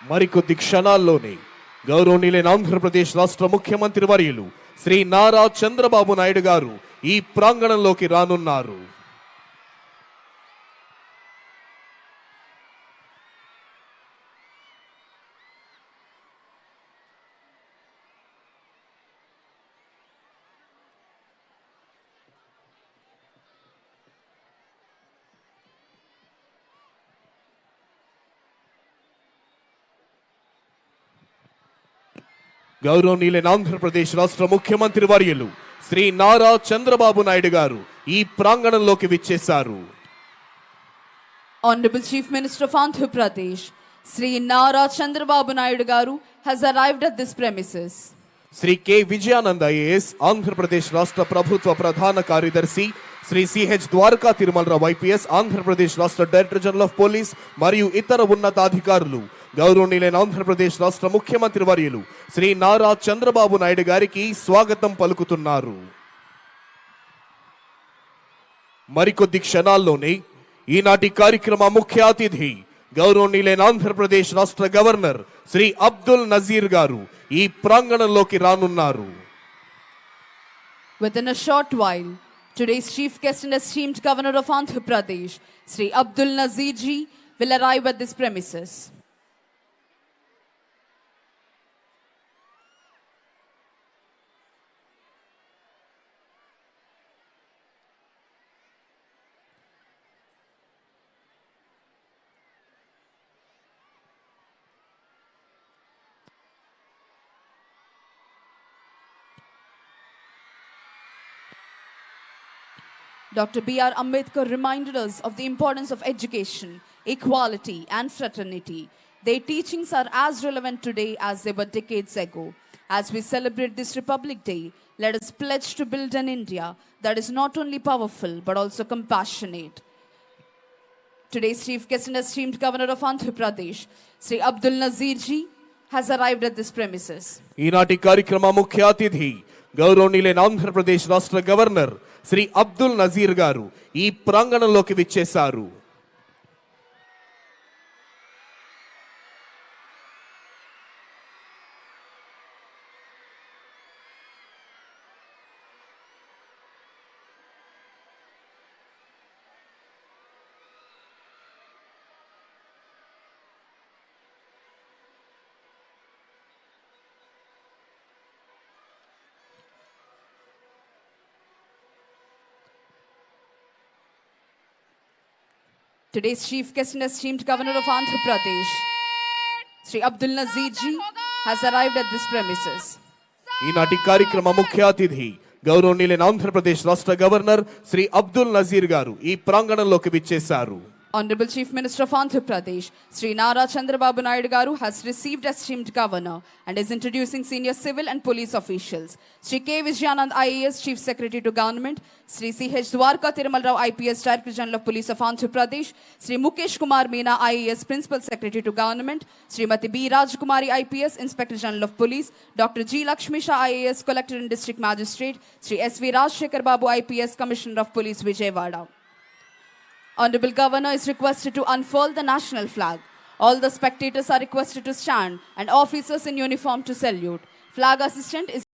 మరికొద్ది క్షణాల్లోనే గౌరవనీయులైన ఆంధ్రప్రదేశ్ రాష్ట్ర ముఖ్యమంత్రి వర్యులు శ్రీ నారా చంద్రబాబు నాయుడు గారు ఈ ప్రాంగణంలోకి రానున్నారు. గౌరవనీయులైన ఆంధ్రప్రదేశ్ రాష్ట్ర ముఖ్యమంత్రి వర్యులు శ్రీ నారా చంద్రబాబు నాయుడు గారు ఈ ప్రాంగణంలోకి విచ్చేశారు. Honorable Chief Minister of Andhra Pradesh, Sri Nara Chandrababu Naidu Garu has arrived at this premises. Shri K Vijayanand IAS Andhra Pradesh రాష్ట్ర ప్రభుత్వ ప్రధాన కార్యదర్శి, శ్రీ సిహెచ్ ద్వారకా తిరుమలరావు ఐపీఎస్ ఆంధ్రప్రదేశ్ రాష్ట్ర డైరెక్టర్ జనరల్ ఆఫ్ పోలీస్ మరియు ఇతర ఉన్నతాధికారులు గౌరవనీయులైన ఆంధ్రప్రదేశ్ రాష్ట్ర ముఖ్యమంత్రి వర్యులు శ్రీ నారా చంద్రబాబు నాయుడు గారికి స్వాగతం పలుకుతున్నారు. మరికొద్ది క్షణాల్లోనే ఈనాటి కార్యక్రమ ముఖ్య అతిథి గౌరవనీయులైన ఆంధ్రప్రదేశ్ రాష్ట్ర గవర్నర్ శ్రీ అబ్దుల్ నజీర్ గారు ఈ ప్రాంగణంలోకి రానున్నారు. Within a short while, today's chief guest and esteemed governor of Andhra Pradesh, Sri Abdul Nazir ji, will arrive at this premises. Dr. B.R. Ambedkar reminded us of the importance of education, equality, and fraternity. Their teachings are as relevant today as they were decades ago. As we celebrate this Republic Day, let us pledge to build an India that is not only powerful but also compassionate. Today's chief guest and esteemed governor of Andhra Pradesh, Sri Abdul Nazir ji, has arrived at this premises. ఈనాటి కార్యక్రమ ముఖ్య అతిథి గౌరవనీయులైన ఆంధ్రప్రదేశ్ రాష్ట్ర governor Shri Abdul Nazir గారు ఈ ప్రాంగణంలోకి విచ్చేశారు. Today's chief guest and esteemed governor of Andhra Pradesh, Sri Abdul Nazir ji, has arrived at this premises. ఈనాటి కార్యక్రమ ముఖ్య అతిథి గౌరవనీయులైన ఆంధ్రప్రదేశ్ రాష్ట్ర గవర్నర్ శ్రీ అబ్దుల్ నజీర్ గారు ఈ ప్రాంగణంలోకి విచ్చేశారు. Honorable Chief Minister of Andhra Pradesh, Sri Nara Chandrababu Naidu Garu has received esteemed governor and is introducing senior civil and police officials. Sri K. Vijayanand IAS, Chief Secretary to Government, Sri C.H. Dwarka Tirumalrao IPS, Director General of Police of Andhra Pradesh, Sri Mukesh Kumar Meena IAS, Principal Secretary to Government, Srimati B. Rajkumari IPS, Inspector General of Police, Dr. G. Lakshmi Shah IAS, Collector and District Magistrate, Sri S.V. Rajshekhar Babu IPS, Commissioner of Police, Vijayawada. Honorable Governor is requested to unfurl the national flag. All the spectators are requested to stand and officers in uniform to salute. Flag assistant is